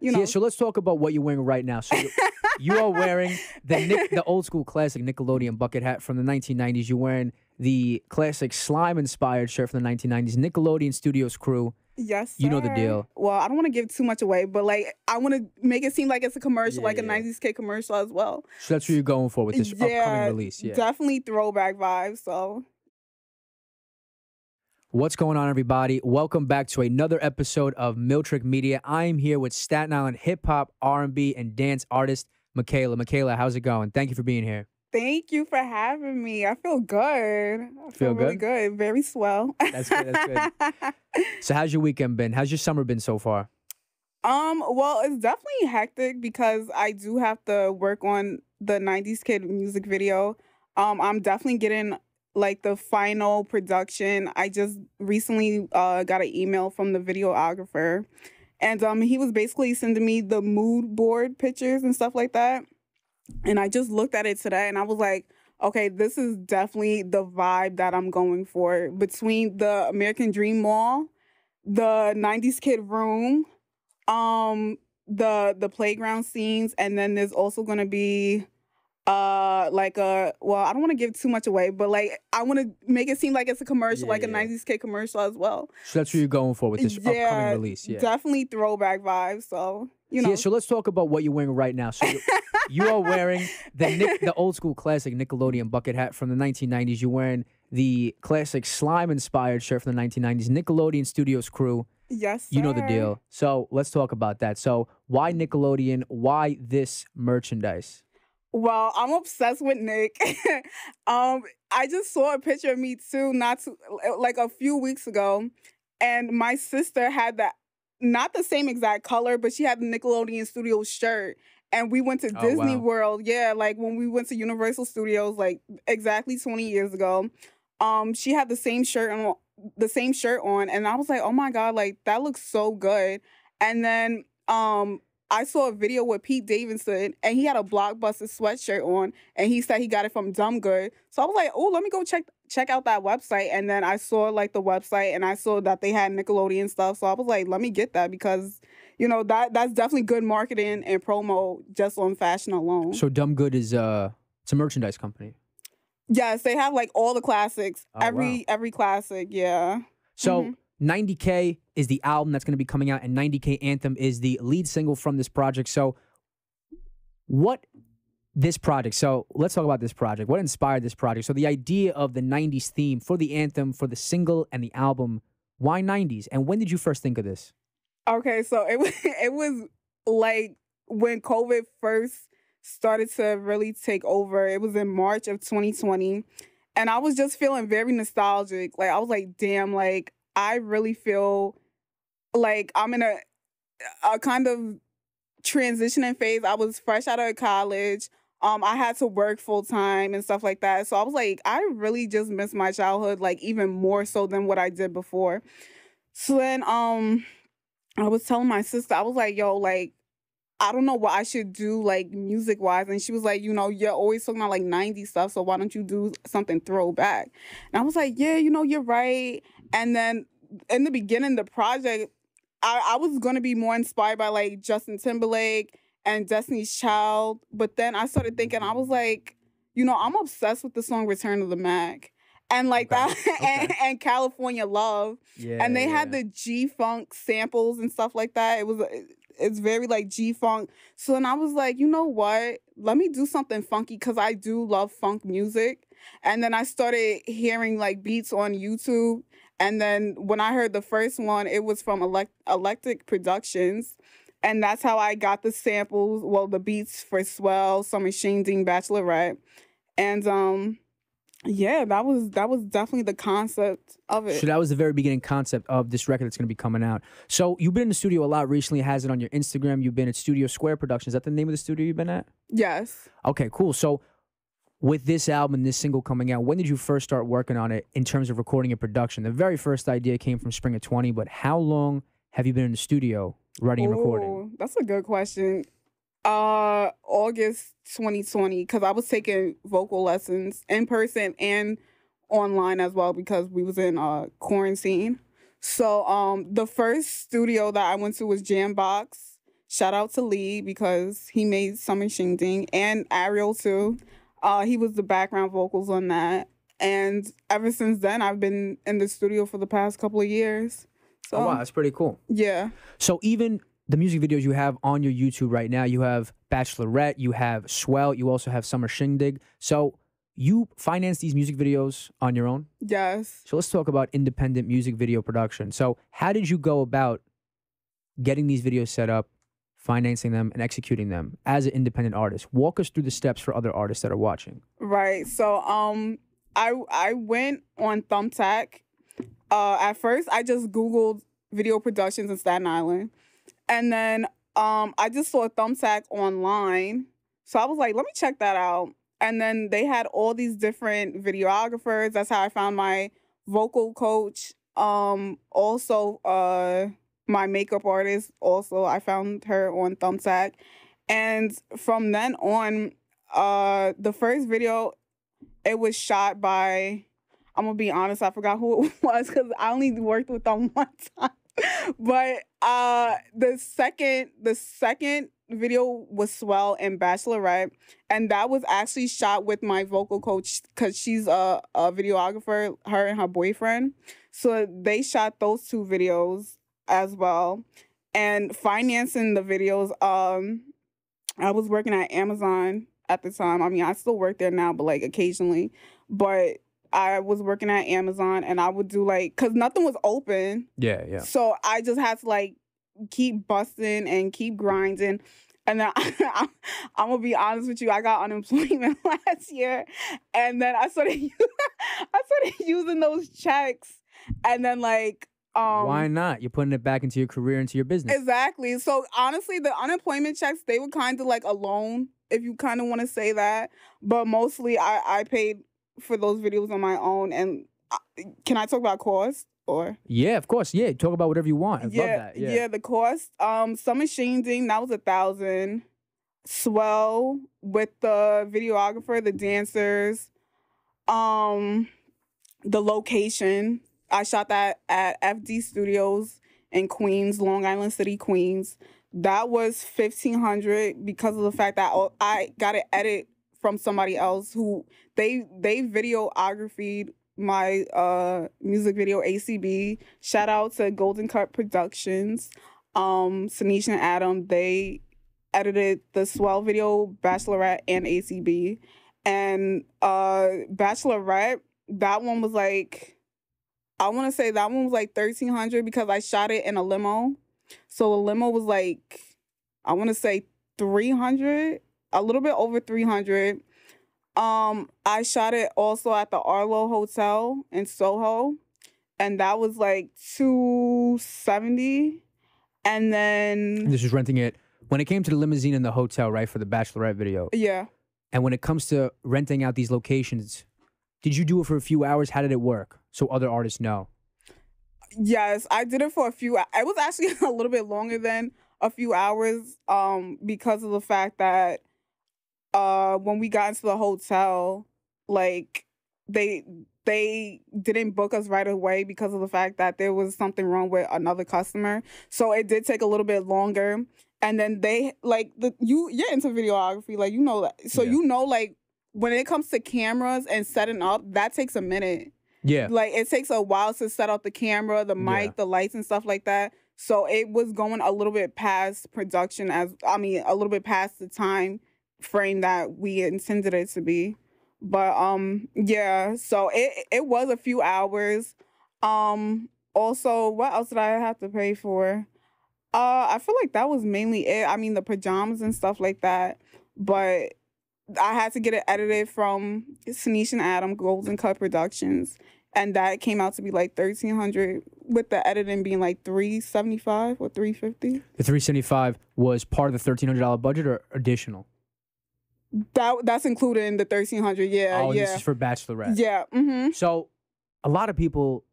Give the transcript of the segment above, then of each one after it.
you know. Yeah, so let's talk about what you're wearing right now. So you are wearing the old school classic Nickelodeon bucket hat from the 1990s. You're wearing the classic slime-inspired shirt from the 1990s. Nickelodeon Studios crew. Yes, sir. You know the deal. Well, I don't want to give too much away, but like I want to make it seem like it's a commercial, Yeah, like a yeah. 90s kid commercial as well. So that's what you're going for with this upcoming release. Yeah. Definitely throwback vibes. So What's going on, everybody? Welcome back to another episode of Miltrick Media. I'm here with Staten Island hip-hop, R&B, and dance artist, Michaela. Michaela, how's it going? Thank you for being here. thank you for having me. I feel good. I feel really good. Very swell. That's good. That's good. So how's your weekend been? How's your summer been so far? Well, it's definitely hectic because I do have to work on the 90s kid music video. I'm definitely getting like the final production. I just recently got an email from the videographer, and he was basically sending me the mood board pictures and stuff like that. And I just looked at it today and I was like, okay, this is definitely the vibe that I'm going for between the American Dream Mall, the 90s kid room, the playground scenes, and then there's also going to be I don't want to give too much away, but like I want to make it seem like it's a commercial, like a 90s kid commercial as well. So that's what you're going for with this upcoming release. Yeah, definitely throwback vibes. So you know. Yeah, so let's talk about what you're wearing right now. So you are wearing the old school classic Nickelodeon bucket hat from the 1990s. You're wearing the classic slime-inspired shirt from the 1990s. Nickelodeon Studios crew. Yes, sir. You know the deal. So let's talk about that. So why Nickelodeon? Why this merchandise? Well, I'm obsessed with Nick. I just saw a picture of me too, like a few weeks ago, and my sister had that, not the same exact color, but she had the Nickelodeon Studios shirt, and we went to Disney World. Yeah, like when we went to Universal Studios, like exactly 20 years ago. She had the same shirt on, and I was like, oh my God, like that looks so good. And then I saw a video with Pete Davidson, and he had a Blockbuster sweatshirt on, and he said he got it from Dumb Good. So I was like, oh, let me go check out that website. And then I saw like the website, and I saw that they had Nickelodeon stuff. So I was like, let me get that because, you know, that's definitely good marketing and promo just on fashion alone. So Dumb Good is it's a merchandise company. Yes, they have like all the classics, Oh, every classic, yeah. So 90K is the album that's going to be coming out, and 90K Anthem is the lead single from this project. So let's talk about this project. What inspired this project? So the idea of the 90s theme for the anthem, for the single and the album, why 90s? And when did you first think of this? Okay, so it was like when COVID first started to really take over. It was in March of 2020, and I was just feeling very nostalgic. Like I was like, damn, like I really feel like I'm in a kind of transitioning phase. I was fresh out of college. I had to work full time and stuff like that. So I was like, I really just miss my childhood, like even more so than what I did before. So then I was telling my sister, I was like, yo, like, I don't know what I should do, like, music-wise. And she was like, you know, you're always talking about, like, 90s stuff, so why don't you do something throwback? And I was like, yeah, you know, you're right. And then in the beginning, the project, I was going to be more inspired by, like, Justin Timberlake and Destiny's Child. But then I started thinking, I was like, you know, I'm obsessed with the song Return of the Mac. And like and California Love. Yeah, and they had the G-Funk samples and stuff like that. It's very like G-Funk. So then I was like, you know what? Let me do something funky because I do love funk music. And then I started hearing like beats on YouTube. And then when I heard the first one, it was from Electric Productions. And that's how I got the samples, well, the beats for Swell, Summer Sheen, Bachelorette. And yeah, that was definitely the concept of it. So that was the very beginning concept of this record that's going to be coming out. So you've been in the studio a lot recently. Has it on your Instagram. You've been at Studio Square Productions. Is that the name of the studio you've been at? Yes. Okay, cool. So with this album, this single coming out, when did you first start working on it in terms of recording and production? The very first idea came from spring of 20, but how long have you been in the studio writing and recording? That's a good question. August 2020, because I was taking vocal lessons in person and online as well because we was in quarantine. So the first studio that I went to was Jambox Shout out to Lee because he made Summer Shingding, and Ariel too. He was the background vocals on that. And ever since then, I've been in the studio for the past couple of years. So, oh, wow, that's pretty cool. Yeah. So even the music videos you have on your YouTube right now, you have Bachelorette, you have Swell, you also have Summer Shindig. So you finance these music videos on your own? Yes. So let's talk about independent music video production. So how did you go about getting these videos set up, financing them, and executing them as an independent artist? Walk us through the steps for other artists that are watching. Right. So I went on Thumbtack. At first, I just Googled video productions in Staten Island. And then I just saw Thumbtack online. So I was like, let me check that out. And then they had all these different videographers. That's how I found my vocal coach. Also, my makeup artist, also, I found her on Thumbtack. And from then on, the first video, it was shot by, I'm going to be honest, I forgot who it was because I only worked with them one time. But the second video was Swell and Bachelorette, and that was actually shot with my vocal coach because she's a videographer, her and her boyfriend. So they shot those two videos as well. And financing the videos, I was working at Amazon at the time. I mean, I still work there now, but like occasionally. But I was working at Amazon, and I would do like, cause nothing was open. Yeah, yeah. So I just had to like keep busting and keep grinding. And then I'm gonna be honest with you, I got unemployment last year, and then I started using those checks, and then like. Why not? You're putting it back into your career, into your business. Exactly. So honestly, the unemployment checks, they were kind of like a loan, if you kind of want to say that. But mostly, I paid for those videos on my own. And can I talk about cost or? Yeah, of course. Yeah, talk about whatever you want. I love that. Yeah, the cost. Summer Shingding, that was $1,000. Swell with the videographer, the dancers, the location. I shot that at FD Studios in Queens, Long Island City, Queens. That was $1,500 because of the fact that I got an edit from somebody else who they videographed my music video ACB. Shout out to Golden Cut Productions. Sanish and Adam, they edited the Swell video, Bachelorette, and ACB. And Bachelorette, that one was like, I want to say that one was like $1,300 because I shot it in a limo. So a limo was like, I want to say $300, a little bit over $300. I shot it also at the Arlo Hotel in Soho, and that was like $270. And then this was renting it when it came to the limousine in the hotel, right, for the Bachelorette video. Yeah. And when it comes to renting out these locations, did you do it for a few hours? How did it work? So other artists know. Yes, I did it for a few. It was actually a little bit longer than a few hours, because of the fact that when we got into the hotel, like they didn't book us right away because of the fact that there was something wrong with another customer. So it did take a little bit longer. And then they like you're into videography, like you know that. So you know, like when it comes to cameras and setting up, that takes a minute. Yeah. Like it takes a while to set up the camera, the mic, the lights and stuff like that. So it was going a little bit past production a little bit past the time frame that we intended it to be. But yeah, so it was a few hours. Also, what else did I have to pay for? I feel like that was mainly it. I mean, the pajamas and stuff like that. But I had to get it edited from Sanish and Adam, Golden Cut Productions. And that came out to be like $1,300 with the editing being like $375 or $350. The $375 was part of the $1,300 budget or additional? That's included in the $1,300. Yeah. Oh, yeah. This is for Bachelorette. Yeah. Mm-hmm. So a lot of people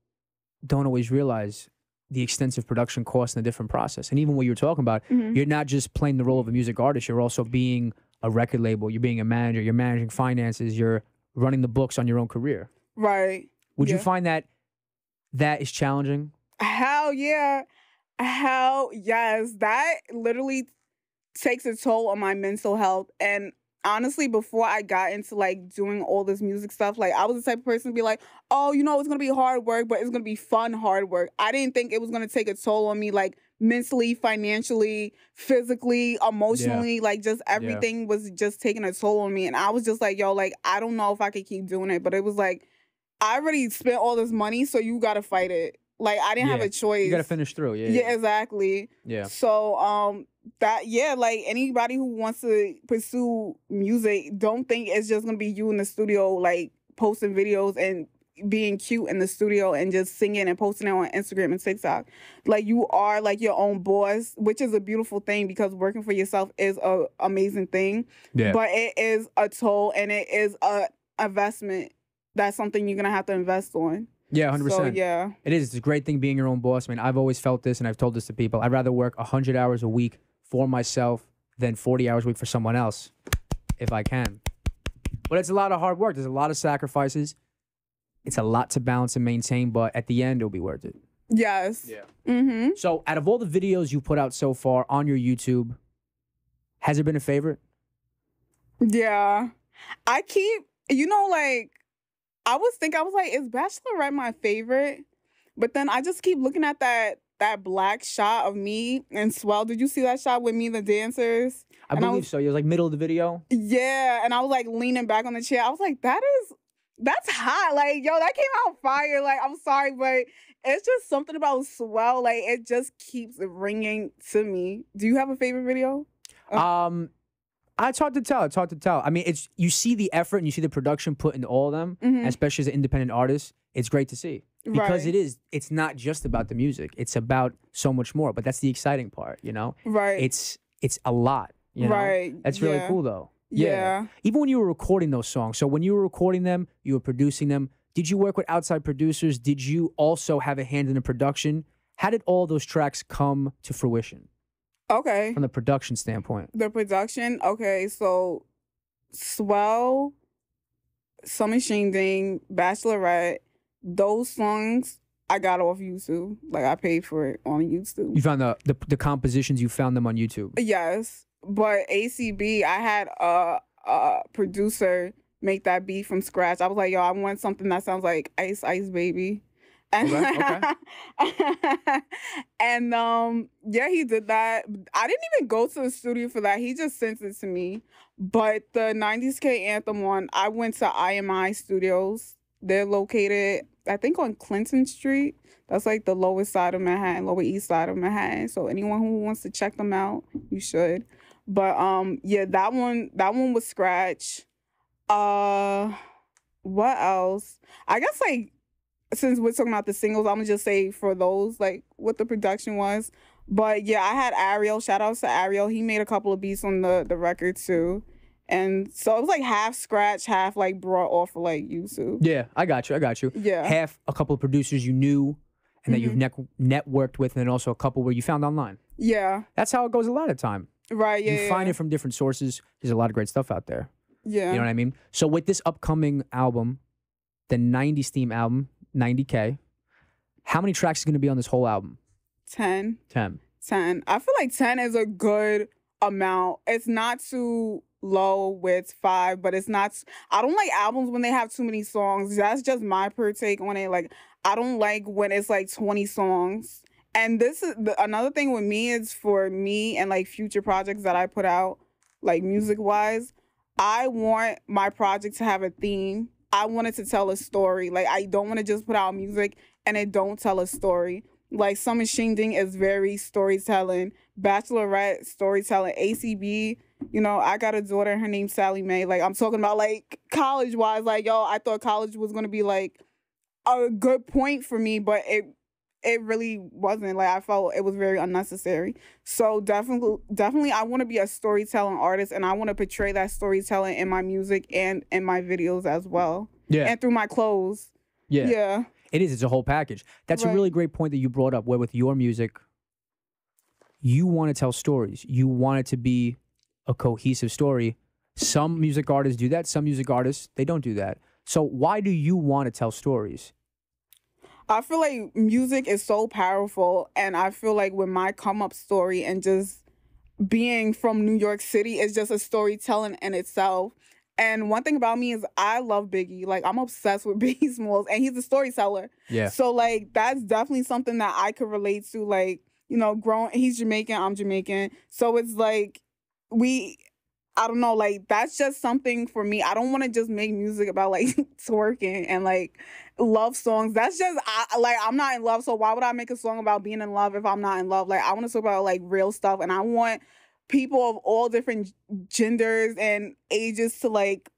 don't always realize the extensive production costs and the different process. And even what you were talking about, you're not just playing the role of a music artist, you're also being a record label, you're being a manager, you're managing finances, you're running the books on your own career. Right. Would you find that is challenging? Hell yeah. Hell yes. That literally takes a toll on my mental health. And honestly, before I got into like doing all this music stuff, like I was the type of person to be like, oh, you know, it's gonna be hard work, but it's gonna be fun hard work. I didn't think it was gonna take a toll on me, like mentally, financially, physically, emotionally, like just everything was just taking a toll on me. And I was just like, yo, like I don't know if I could keep doing it. But it was like, I already spent all this money, so you gotta fight it. Like I didn't have a choice. You gotta finish through. Yeah, exactly. Yeah. So like anybody who wants to pursue music, don't think it's just gonna be you in the studio like posting videos and being cute in the studio and just singing and posting it on Instagram and TikTok. Like you are like your own boss, which is a beautiful thing because working for yourself is a amazing thing. Yeah. But it is a toll and it is a investment. That's something you're gonna have to invest on. Yeah, 100%. So, yeah. It is. It's a great thing being your own boss. I mean, I've always felt this and I've told this to people. I'd rather work 100 hours a week for myself than 40 hours a week for someone else, if I can. But it's a lot of hard work. There's a lot of sacrifices. It's a lot to balance and maintain, but at the end, it'll be worth it. Yes. Yeah. Mm-hmm. So out of all the videos you put out so far on your YouTube, has there been a favorite? Yeah. I keep, you know, like, I was like, is Bachelorette my favorite? But then I just keep looking at that black shot of me and Swell. Did you see that shot with me and the dancers? I believe so. It was like middle of the video. Yeah, and I was like leaning back on the chair. I was like, that's hot. Like, yo, that came out fire. Like, I'm sorry, but it's just something about Swell. Like, it just keeps ringing to me. Do you have a favorite video? It's hard to tell. It's hard to tell. I mean, it's you see the effort and you see the production put into all of them, especially as an independent artist. It's great to see because it's not just about the music. It's about so much more. But that's the exciting part, you know? Right. It's a lot, you know? Right. That's really cool, though. Yeah. Even when you were recording those songs. So when you were recording them, you were producing them. Did you work with outside producers? Did you also have a hand in the production? How did all those tracks come to fruition? Okay. From the production standpoint. The production, okay, so Swell, Summer Shingding, Bachelorette, those songs I got off YouTube. Like I paid for it on YouTube. You found the compositions, you found them on YouTube? Yes. But ACB, I had a producer make that beat from scratch. I was like, yo, I want something that sounds like Ice Ice Baby. And, and yeah, he did that. I didn't even go to the studio for that. He just sent it to me. But the 90s K Anthem one, I went to IMI Studios. They're located, I think, on Clinton Street. That's like the lowest side of Manhattan, lower east side of Manhattan. So anyone who wants to check them out, you should. But yeah, that one was scratch. What else? I guess like, since we're talking about the singles, I'm gonna just say for those, like, what the production was. But yeah, I had Ariel. Shout outs to Ariel. He made a couple of beats on the record too. And so it was like half scratch, half like brought off of like YouTube. Yeah, I got you. Yeah. Half a couple of producers you knew and that you've networked with, and then also a couple where you found online. Yeah. That's how it goes a lot of time. Right, yeah. You find it from different sources. There's a lot of great stuff out there. Yeah. You know what I mean? So with this upcoming album, the 90s theme album, 90K, how many tracks is going to be on this whole album? 10. 10. I feel like 10 is a good amount. It's not too low with 5, but it's not. I don't like albums when they have too many songs. That's just my per take on it. Like, I don't like when it's like 20 songs. And this is another thing with me is for me and like future projects that I put out, like music wise, I want my project to have a theme. I want it to tell a story. Like, I don't want to just put out music and it don't tell a story. Like, Summer Shingding is very storytelling. Bachelorette, storytelling. ACB, you know, I got a daughter, her name's Sally Mae. Like, I'm talking about, like, college-wise. Like, yo, I thought college was going to be, like, a good point for me, but it really wasn't. Like, I felt it was very unnecessary. So definitely I want to be a storytelling artist, and I want to portray that storytelling in my music and in my videos as well. Yeah. And through my clothes. Yeah. Yeah. It is. It's a whole package. That's a really great point that you brought up, where with your music, you want to tell stories. You want it to be a cohesive story. Some music artists do that. Some music artists, they don't do that. So why do you want to tell stories? I feel like music is so powerful, and I feel like with my come up story and just being from New York City is just a storytelling in itself. And one thing about me is I love Biggie. Like, I'm obsessed with Biggie Smalls, and he's a storyteller. Yeah. So, like, that's definitely something that I could relate to. Like, you know, he's Jamaican, I'm Jamaican. So it's like, I don't know, like, that's just something for me. I don't want to just make music about, like, twerking and, like, love songs. That's just, I'm not in love, so why would I make a song about being in love if I'm not in love? Like, I want to talk about, like, real stuff, and I want people of all different genders and ages to, like,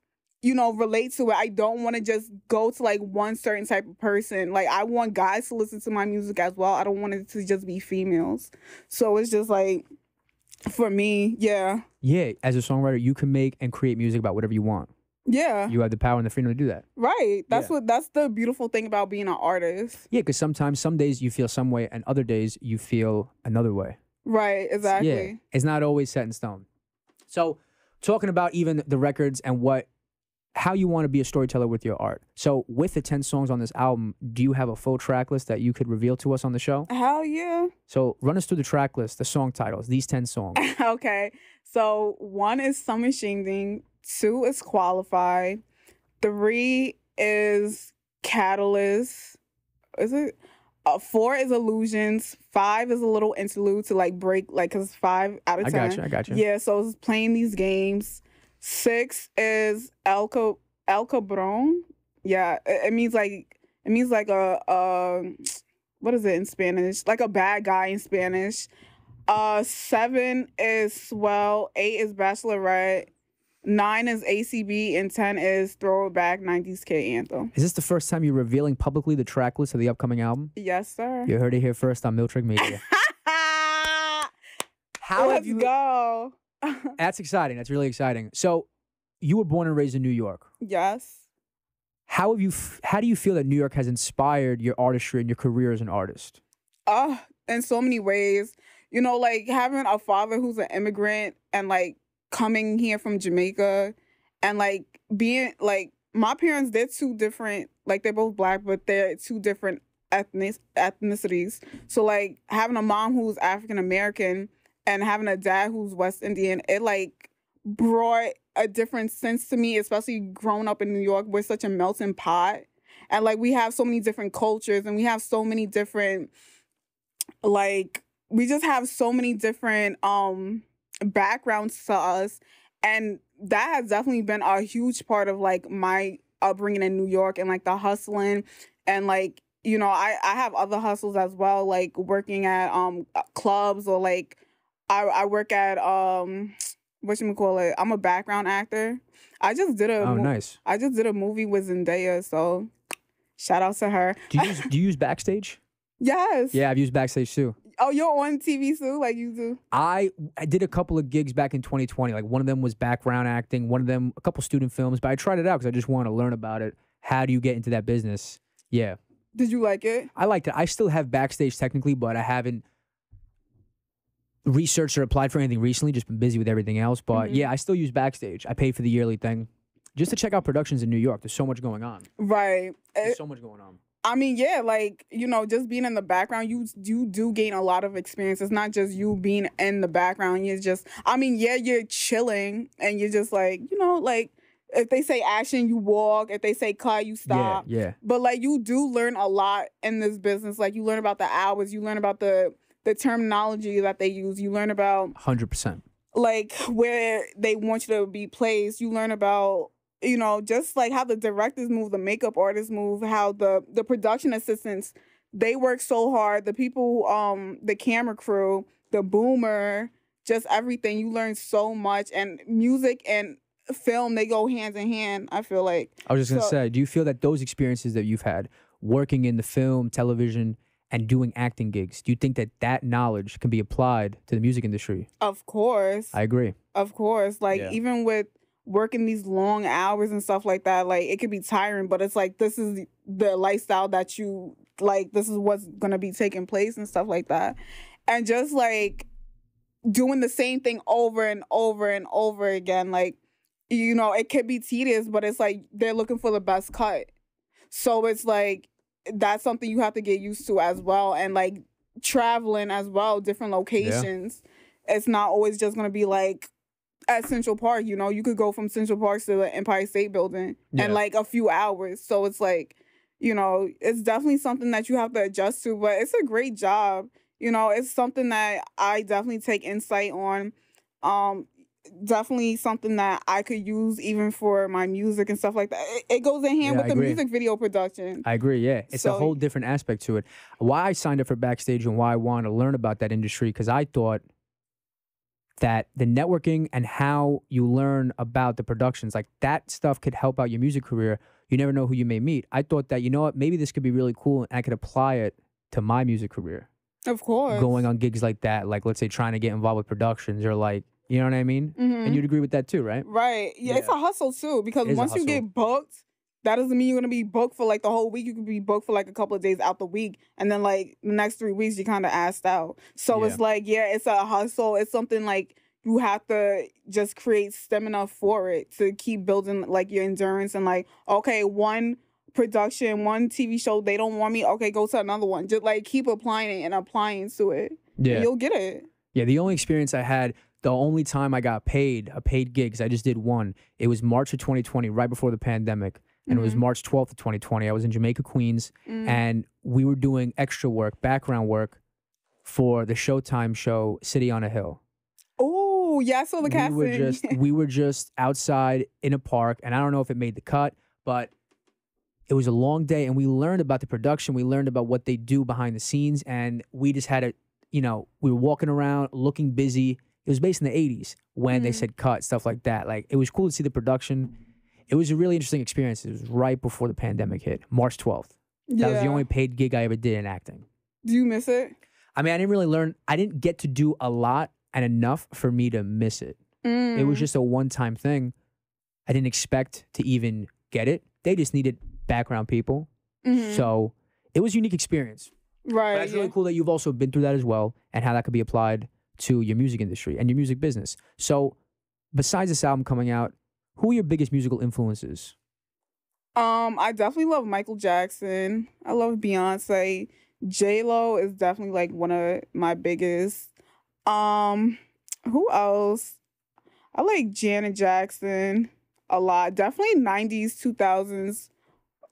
you know, relate to it. I don't want to just go to, like, one certain type of person. Like, I want guys to listen to my music as well. I don't want it to just be females. So it's just, like, for me, yeah. Yeah, as a songwriter, you can make and create music about whatever you want. Yeah. You have the power and the freedom to do that. Right. That's the beautiful thing about being an artist. Yeah, because sometimes, some days you feel some way, and other days you feel another way. Right, exactly. Yeah, it's not always set in stone. So, talking about even the records and how you want to be a storyteller with your art. So, with the 10 songs on this album, do you have a full track list that you could reveal to us on the show? Hell yeah. So, run us through the track list, the song titles, these 10 songs. Okay. So, 1 is Summer Shingding, 2 is Qualify, 3 is Catalyst. Is it? 4 is Illusions, 5 is a little interlude to, like, break, like, because 5 out of 10. I got you. Yeah, so it's playing these games. 6 is El Cabron. Yeah, it means like a what is it in Spanish? Like a bad guy in Spanish. 7 is Swell. 8 is Bachelorette. 9 is ACB, and 10 is Throwback 90s Kid Anthem. Is this the first time you're revealing publicly the track list of the upcoming album? Yes, sir. You heard it here first on Miltrick Media. Let's go. That's exciting. That's really exciting. So, you were born and raised in New York. Yes. How do you feel that New York has inspired your artistry and your career as an artist? In so many ways. You know, like, having a father who's an immigrant and, like, coming here from Jamaica and, like, being, like, my parents, they're two different, like, they're both Black, but they're two different ethnicities. So, like, having a mom who's African American and having a dad who's West Indian, it, like, brought a different sense to me, especially growing up in New York. We're such a melting pot. And, like, we have so many different cultures, and we have so many different, like, we just have so many different backgrounds to us. And that has definitely been a huge part of, like, my upbringing in New York and, like, the hustling. And, like, you know, I have other hustles as well, like working at clubs, or, like, I work at whatchamacallit, I'm a background actor. I just did nice. I just did a movie with Zendaya, so shout out to her. Do you use Backstage? Yes. Yeah, I've used Backstage too. Oh, you're on TV too, like you do? I did a couple of gigs back in 2020. Like, one of them was background acting, one of them a couple student films, but I tried it out because I just wanted to learn about it. How do you get into that business? Yeah. Did you like it? I liked it. I still have Backstage technically, but I haven't researched or applied for anything recently. Just been busy with everything else. But yeah, I still use Backstage. I pay for the yearly thing just to check out productions in New York. There's so much going on. Right. There's so much going on. I mean, yeah, like, you know, just being in the background, you do gain a lot of experience. It's not just you being in the background. You're just, I mean, yeah, you're chilling and you're just like, you know, like, if they say action, you walk. If they say cut, you stop. Yeah. But, like, you do learn a lot in this business. Like, you learn about the hours. You learn about the terminology that they use. You learn about 100%. like, where they want you to be placed. You learn about, you know, just like how the directors move, the makeup artists move, how the production assistants, they work so hard. The people, the camera crew, the boomer, just everything. You learn so much. And music and film, they go hand in hand, I feel like. I was just going to say, do you feel that those experiences that you've had working in the film, television, and doing acting gigs, do you think that that knowledge can be applied to the music industry? Of course. I agree. Of course. Like, even with working these long hours and stuff like that, like, it could be tiring, but it's like, this is the lifestyle that you, like, this is what's going to be taking place and stuff like that. And just, like, doing the same thing over and over and over again, like, you know, it could be tedious, but it's like they're looking for the best cut. So it's like, that's something you have to get used to as well. And, like, traveling as well, different locations. it's not always just gonna be like at Central Park. You know, you could go from Central Park to the Empire State Building in like a few hours. So it's like, you know, it's definitely something that you have to adjust to, but it's a great job. You know, it's something that I definitely take insight on. Definitely something that I could use even for my music and stuff like that. It goes in hand with the music video production. I agree, yeah. It's a whole different aspect to it. Why I signed up for Backstage and why I wanted to learn about that industry, because I thought that the networking and how you learn about the productions, like that stuff could help out your music career. You never know who you may meet. I thought that, you know what, maybe this could be really cool and I could apply it to my music career. Of course. Going on gigs like that, like let's say trying to get involved with productions or like, you know what I mean? And you'd agree with that too, right? Right. Yeah, it's a hustle too, because once you get booked, that doesn't mean you're going to be booked for like the whole week. You could be booked for like a couple of days out the week. And then like the next 3 weeks, you kind of asked out. So it's like, it's a hustle. It's something like you have to just create stamina for it to keep building like your endurance and like, okay, one production, one TV show, they don't want me. Okay, go to another one. Just like keep applying it and applying to it. Yeah. And you'll get it. Yeah, the only experience I had, the only time I got paid, a paid gig, 'cause I just did one, it was March of 2020, right before the pandemic. And it was March 12th of 2020. I was in Jamaica, Queens, and we were doing extra work, background work for the Showtime show, City on a Hill. Oh, yeah, I saw the casting. We were just outside in a park, and I don't know if it made the cut, but it was a long day, and we learned about the production. We learned about what they do behind the scenes, and we just had we were walking around, looking busy. It was based in the 80s when they said cut, stuff like that. Like, it was cool to see the production. It was a really interesting experience. It was right before the pandemic hit, March 12th. That was the only paid gig I ever did in acting. Do you miss it? I mean, I didn't really learn. I didn't get to do a lot and enough for me to miss it. It was just a one-time thing. I didn't expect to even get it. They just needed background people. So it was a unique experience. Right. But it's really cool that you've also been through that as well and how that could be applied to your music industry and your music business. So besides this album coming out, who are your biggest musical influences? I definitely love Michael Jackson. I love Beyonce. J-Lo is definitely like one of my biggest. Who else? I like Janet Jackson a lot. Definitely 90s, 2000s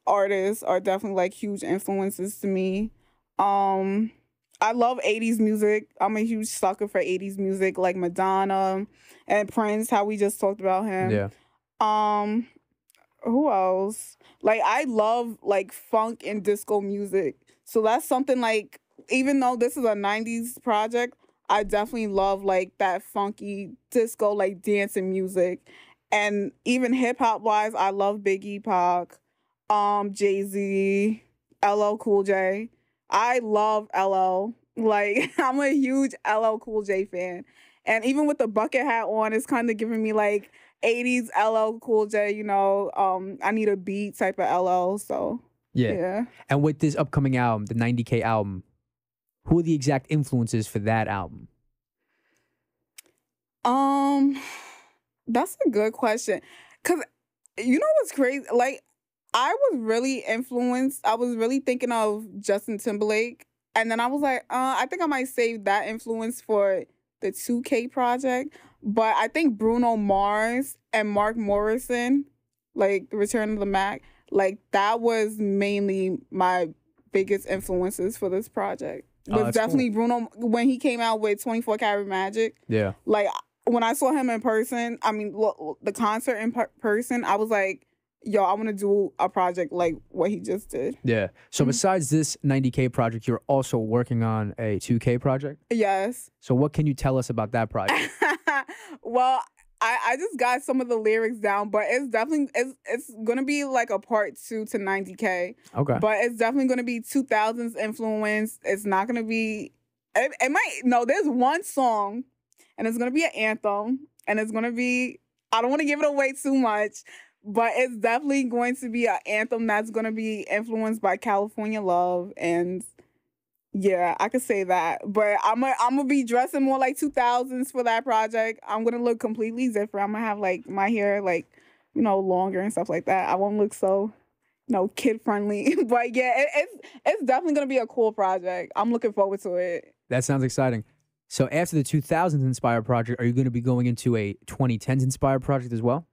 artists are definitely like huge influences to me. I love 80s music. I'm a huge sucker for 80s music, like Madonna and Prince, how we just talked about him. Yeah. Who else? Like, I love like funk and disco music. So that's something like, even though this is a 90s project, I definitely love like that funky disco, like dancing music. And even hip hop wise, I love Biggie, Pac, Jay-Z, LL Cool J. I love LL. Like, I'm a huge LL Cool J fan. And even with the bucket hat on, it's kind of giving me like 80s LL Cool J, you know, I need a beat type of LL, so yeah. And with this upcoming album, the 90K album, who are the exact influences for that album? That's a good question. 'Cause you know what's crazy? Like, I was really influenced. I was really thinking of Justin Timberlake. And then I was like, I think I might save that influence for the 2K project. But I think Bruno Mars and Mark Morrison, like the Return of the Mac, like that was mainly my biggest influences for this project. Was definitely cool. Bruno, when he came out with 24 Karat Magic. Yeah. Like, when I saw him in person, I mean, the concert in person, I was like, yo, I want to do a project like what he just did. Yeah. So besides this 90K project, you're also working on a 2K project? Yes. So what can you tell us about that project? Well, I just got some of the lyrics down, but it's definitely, it's going to be like a part 2 to 90K. Okay. But it's definitely going to be 2000s influence. It's not going to be, it might, no, there's one song, and it's going to be an anthem, and it's going to be, I don't want to give it away too much, but it's definitely going to be an anthem that's going to be influenced by California Love. And yeah, I could say that. But I'm gonna be dressing more like 2000s for that project. I'm going to look completely different. I'm going to have like my hair like, you know, longer and stuff like that. I won't look so, you know, kid friendly. But yeah, it's definitely going to be a cool project. I'm looking forward to it. That sounds exciting. So after the 2000s inspired project, are you going to be going into a 2010s inspired project as well?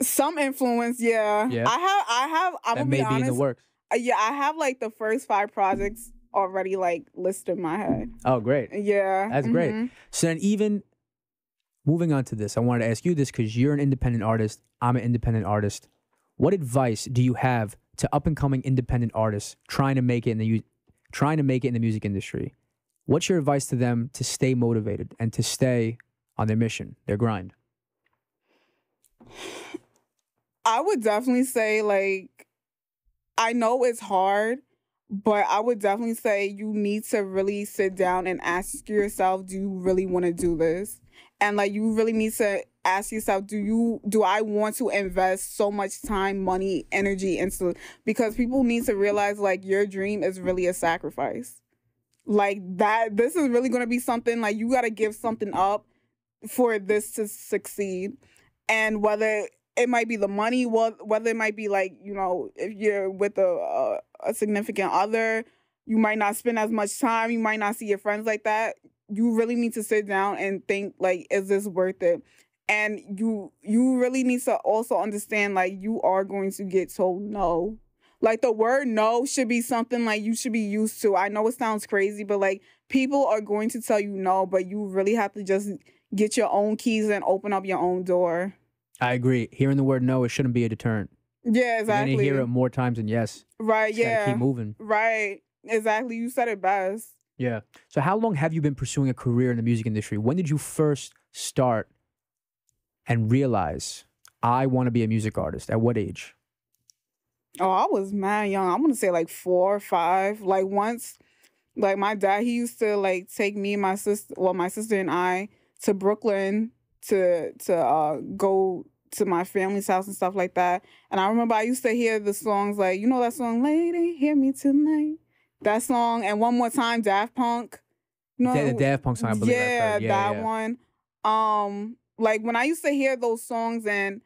Some influence, yeah. Yeah. I'm That gonna may be be in the honest. works. Yeah, I have like the first 5 projects already like listed in my head. Oh, great. Yeah. That's great. So then even moving on to this, I wanted to ask you this because you're an independent artist. I'm an independent artist. What advice do you have to up and coming independent artists trying to make it in the music industry? What's your advice to them to stay motivated and to stay on their mission, their grind? I would definitely say, like, I know it's hard, but I would definitely say you need to really sit down and ask yourself, do you really want to do this? And like, you really need to ask yourself, do I want to invest so much time, money, energy into, because people need to realize like your dream is really a sacrifice. Like that, this is really going to be something like you got to give something up for this to succeed. And whether it might be the money, whether it might be like, you know, if you're with a significant other, you might not spend as much time, you might not see your friends like that. You really need to sit down and think like, is this worth it? And you really need to also understand like you are going to get told no. Like the word no should be something like you should be used to. I know it sounds crazy, but like people are going to tell you no, but you really have to just get your own keys and open up your own door. I agree. Hearing the word no, it shouldn't be a deterrent. Yeah, exactly. You're going to hear it more times than yes. Right, Just yeah. gotta keep moving. Right, exactly. You said it best. Yeah. So how long have you been pursuing a career in the music industry? When did you first start and realize I want to be a music artist? At what age? Oh, I was mad young. I'm gonna say like 4 or 5. Like once, like my dad, he used to like take me and my sister and I to Brooklyn to go to my family's house and stuff like that. And I remember I used to hear the songs like, you know that song, Lady, Hear Me Tonight? That song. And One More Time, Daft Punk. You know, The Daft Punk song, I believe. yeah, that one. Like when I used to hear those songs and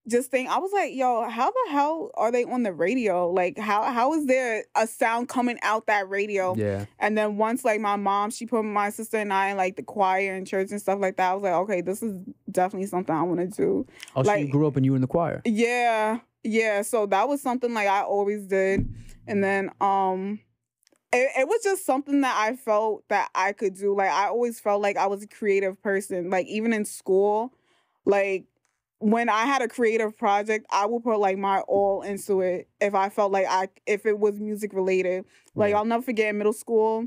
just think, I was like, yo, how the hell are they on the radio? Like, how is there a sound coming out that radio? Yeah. And then once, like, my mom, she put my sister and I in, like, the choir and church and stuff like that. I was like, okay, this is definitely something I want to do. Oh, like, so you grew up and you were in the choir? Yeah. Yeah. So that was something, like, I always did. And then, it was just something that I felt that I could do. Like, I always felt like I was a creative person. Like, even in school, like, when I had a creative project, I would put like my all into it if I felt like if it was music related. Like I'll never forget in middle school,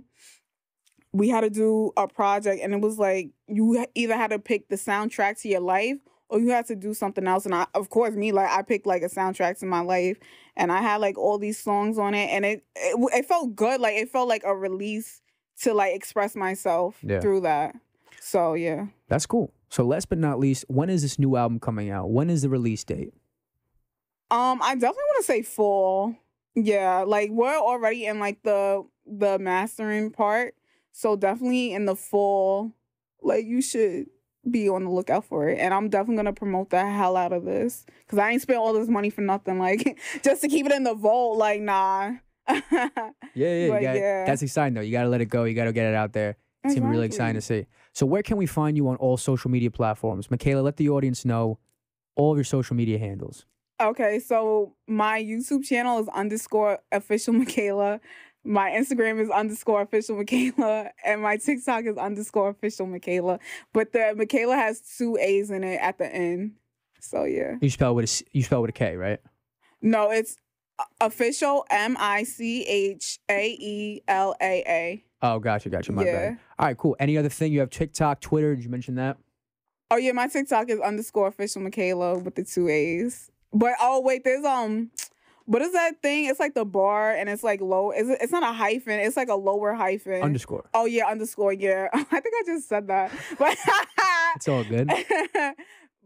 we had to do a project and it was like you either had to pick the soundtrack to your life or you had to do something else. And of course, I picked like a soundtrack to my life and I had like all these songs on it and it felt good. Like it felt like a release to like express myself through that. So yeah. That's cool. So last but not least, when is this new album coming out? When is the release date? I definitely want to say fall. Yeah, like we're already in like the mastering part. So definitely in the fall, like you should be on the lookout for it. And I'm definitely going to promote the hell out of this. Because I ain't spent all this money for nothing. Like, just to keep it in the vault, like, nah. Yeah. That's exciting though. You got to let it go. You got to get it out there. It's going to be really exciting to see. So where can we find you on all social media platforms? Michaela, let the audience know all of your social media handles. Okay, so my YouTube channel is _official Michaela. My Instagram is _official Michaela. And my TikTok is _official Michaela. But the Michaela has 2 A's in it at the end. So yeah. You spell with a K, right? No, it's official MICHAELAA. Oh, gotcha. My bad. All right, cool. Any other thing? You have TikTok, Twitter. Did you mention that? Oh yeah, my TikTok is _official Michaela with the 2 A's. But oh wait, there's what is that thing? It's like the bar and it's like low. It's not a hyphen. It's like a lower hyphen. Underscore. Oh yeah, underscore. Yeah, I think I just said that. But it's all good.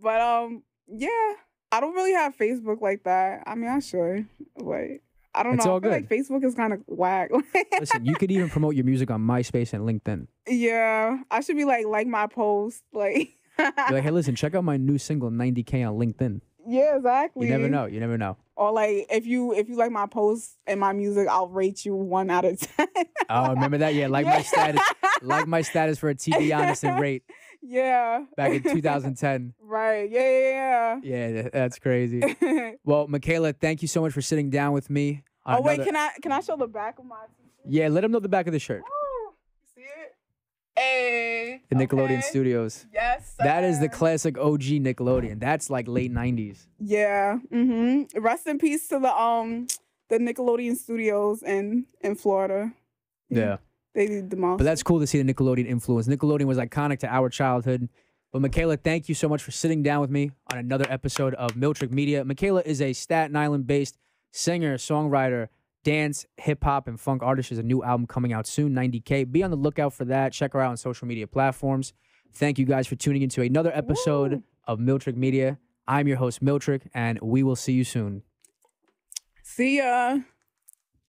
But yeah, I don't really have Facebook like that. I mean, I should. Wait. I don't know. All I feel good. like Facebook is kind of whack. Listen, you could even promote your music on MySpace and LinkedIn. Yeah, I should be like my post, like. You're like, hey, listen, check out my new single 90K on LinkedIn. Yeah, exactly. You never know. You never know. Or like if you like my posts and my music, I'll rate you 1 out of 10. Oh, remember that? Yeah, like my status, like my status for a TV Honest and Rate Yeah. back in 2010. Right. Yeah. Yeah, that's crazy. Well, Michaela, thank you so much for sitting down with me. on Oh wait, another- can I show the back of my t-shirt? Yeah, let them know the back of the shirt. Woo. See it? Hey. The Nickelodeon okay. Studios. Yes. Sir. That is the classic OG Nickelodeon. That's like late 90s. Yeah. Rest in peace to the Nickelodeon Studios in Florida. Yeah. They did the most. But that's cool to see the Nickelodeon influence. Nickelodeon was iconic to our childhood. But Michaela, thank you so much for sitting down with me on another episode of Miltrick Media. Michaela is a Staten Island-based singer, songwriter, dance, hip-hop, and funk artist. She has a new album coming out soon, 90K. Be on the lookout for that. Check her out on social media platforms. Thank you guys for tuning into another episode of Miltrick Media. I'm your host, Miltrick, and we will see you soon. See ya.